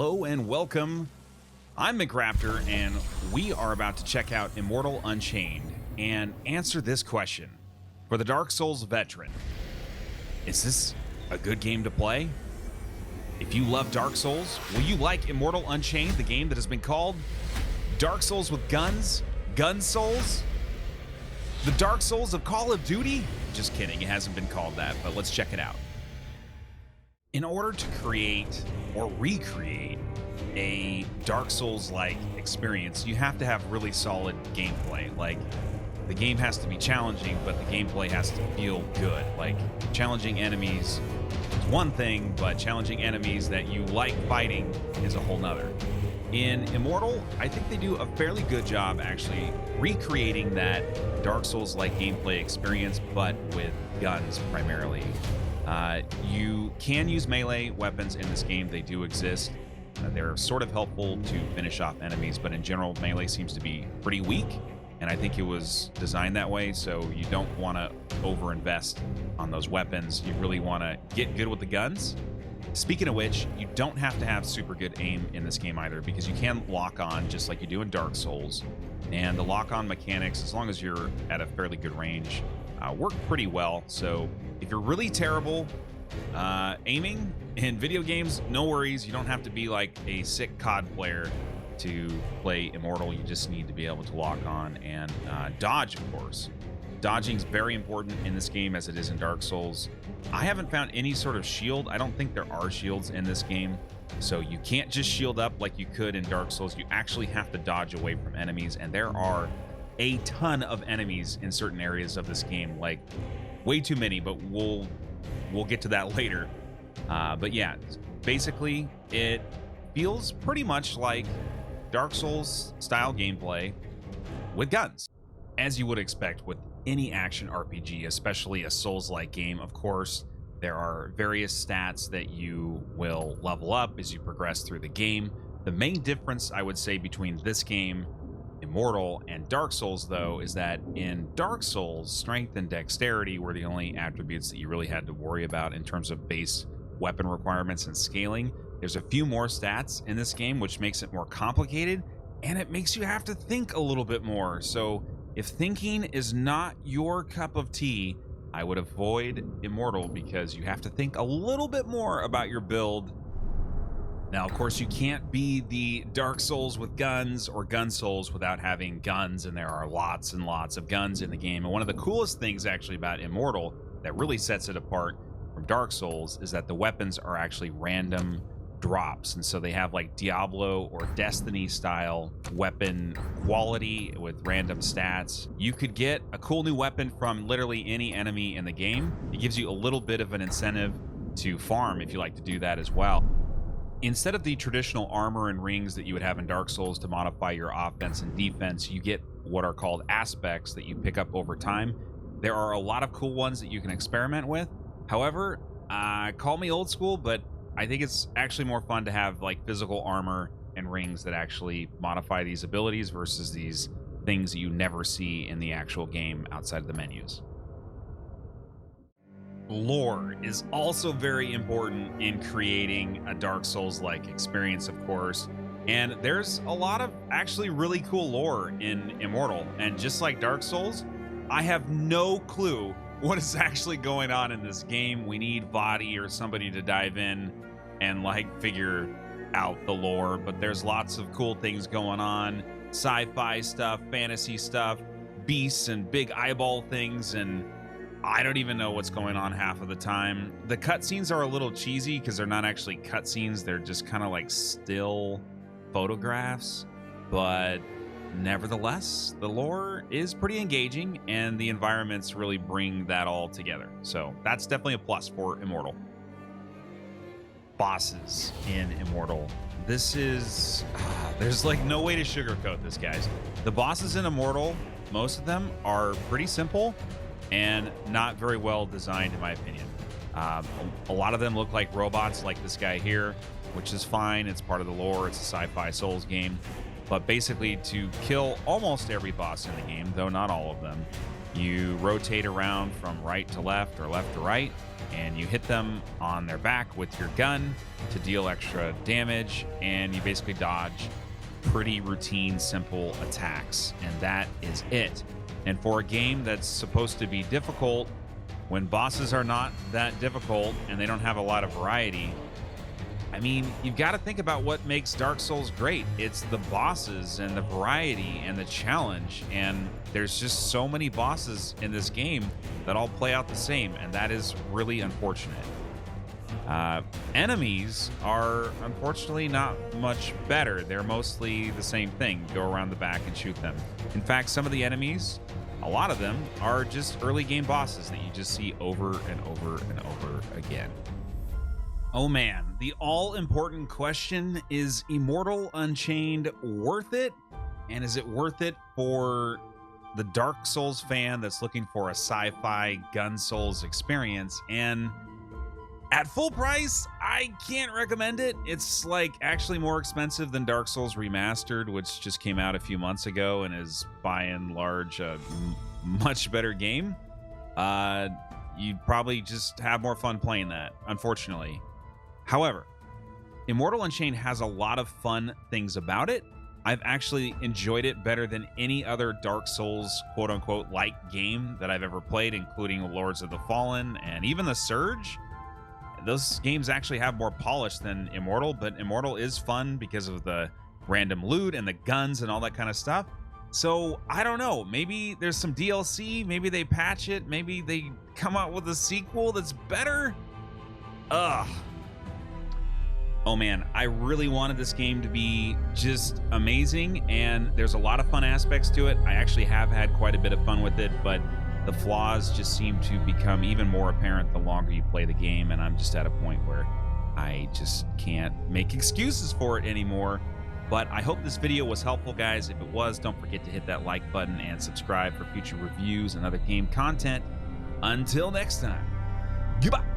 Hello and welcome. I'm McRaptor, and we are about to check out Immortal Unchained and answer this question. For the Dark Souls veteran, is this a good game to play? If you love Dark Souls, will you like Immortal Unchained, the game that has been called Dark Souls with guns? Gun Souls? The Dark Souls of Call of Duty? Just kidding, it hasn't been called that, but let's check it out. In order to create or recreate a Dark Souls-like experience, you have to have really solid gameplay. Like, the game has to be challenging, but the gameplay has to feel good. Like, challenging enemies is one thing, but challenging enemies that you like fighting is a whole nother. In Immortal, I think they do a fairly good job actually recreating that Dark Souls-like gameplay experience, but with guns primarily. You can use melee weapons in this game. They do exist. They're sort of helpful to finish off enemies, but in general, melee seems to be pretty weak, and I think it was designed that way, so you don't want to overinvest on those weapons. You really want to get good with the guns. Speaking of which, you don't have to have super good aim in this game either, because you can lock on just like you do in Dark Souls, and the lock-on mechanics, as long as you're at a fairly good range, work pretty well. So if you're really terrible aiming in video games, no worries. You don't have to be like a sick COD player to play Immortal. You just need to be able to lock on and dodge, of course. Dodging is very important in this game as it is in Dark Souls. I haven't found any sort of shield. I don't think there are shields in this game. So you can't just shield up like you could in Dark Souls. You actually have to dodge away from enemies, and there are a ton of enemies in certain areas of this game, like way too many, but we'll get to that later. But yeah, basically it feels pretty much like Dark Souls style gameplay with guns, as you would expect with any action RPG, especially a Souls-like game. Of course, there are various stats that you will level up as you progress through the game. The main difference, I would say, between this game, Immortal, and Dark Souls, though, is that in Dark Souls, strength and dexterity were the only attributes that you really had to worry about in terms of base weapon requirements and scaling. There's a few more stats in this game, which makes it more complicated, and it makes you have to think a little bit more. So if thinking is not your cup of tea, I would avoid Immortal, because you have to think a little bit more about your build. Now, of course, you can't be the Dark Souls with guns or Gun Souls without having guns, and there are lots and lots of guns in the game. And one of the coolest things actually about Immortal that really sets it apart from Dark Souls is that the weapons are actually random drops, and so they have like Diablo or Destiny style weapon quality with random stats. You could get a cool new weapon from literally any enemy in the game. It gives you a little bit of an incentive to farm if you like to do that as well. Instead of the traditional armor and rings that you would have in Dark Souls to modify your offense and defense, you get what are called aspects that you pick up over time. There are a lot of cool ones that you can experiment with. However, call me old school, but I think it's actually more fun to have like physical armor and rings that actually modify these abilities versus these things that you never see in the actual game outside of the menus. Lore is also very important in creating a Dark Souls-like experience, of course, and there's a lot of actually really cool lore in Immortal, and just like Dark Souls, I have no clue what is actually going on in this game. We need Vadi or somebody to dive in and like figure out the lore, but there's lots of cool things going on, sci-fi stuff, fantasy stuff, beasts and big eyeball things, and I don't even know what's going on half of the time. The cutscenes are a little cheesy because they're not actually cutscenes. They're just kind of like still photographs. But nevertheless, the lore is pretty engaging and the environments really bring that all together. So that's definitely a plus for Immortal. Bosses in Immortal. This is... there's like no way to sugarcoat this, guys. The bosses in Immortal, most of them are pretty simple and not very well designed, in my opinion. A lot of them look like robots, like this guy here, which is fine. It's part of the lore. It's a sci-fi Souls game. But basically, to kill almost every boss in the game, though not all of them, You rotate around from right to left or left to right, and you hit them on their back with your gun to deal extra damage, and you basically dodge pretty routine, simple attacks, and that is it. And for a game that's supposed to be difficult, when bosses are not that difficult and they don't have a lot of variety, I mean, you've got to think about what makes Dark Souls great. It's the bosses and the variety and the challenge. And there's just so many bosses in this game that all play out the same. And that is really unfortunate. Enemies are unfortunately not much better. They're mostly the same thing. Go around the back and shoot them. In fact, some of the enemies, a lot of them, are just early game bosses that you just see over and over and over again. Oh man, the all-important question, is Immortal Unchained worth it? And is it worth it for the Dark Souls fan that's looking for a sci-fi gun Souls experience? And at full price, I can't recommend it. It's like actually more expensive than Dark Souls Remastered, which just came out a few months ago and is by and large a much better game. You'd probably just have more fun playing that, unfortunately. However, Immortal Unchained has a lot of fun things about it. I've actually enjoyed it better than any other Dark Souls quote-unquote like game that I've ever played, including Lords of the Fallen and even the Surge. Those games actually have more polish than Immortal, but Immortal is fun because of the random loot and the guns and all that kind of stuff. So I don't know, maybe there's some DLC, maybe they patch it, maybe they come out with a sequel that's better. Ugh. Oh man, I really wanted this game to be just amazing, and there's a lot of fun aspects to it. I actually have had quite a bit of fun with it, but the flaws just seem to become even more apparent the longer you play the game, and I'm just at a point where I just can't make excuses for it anymore. But I hope this video was helpful, guys. If it was, don't forget to hit that like button and subscribe for future reviews and other game content. Until next time, goodbye.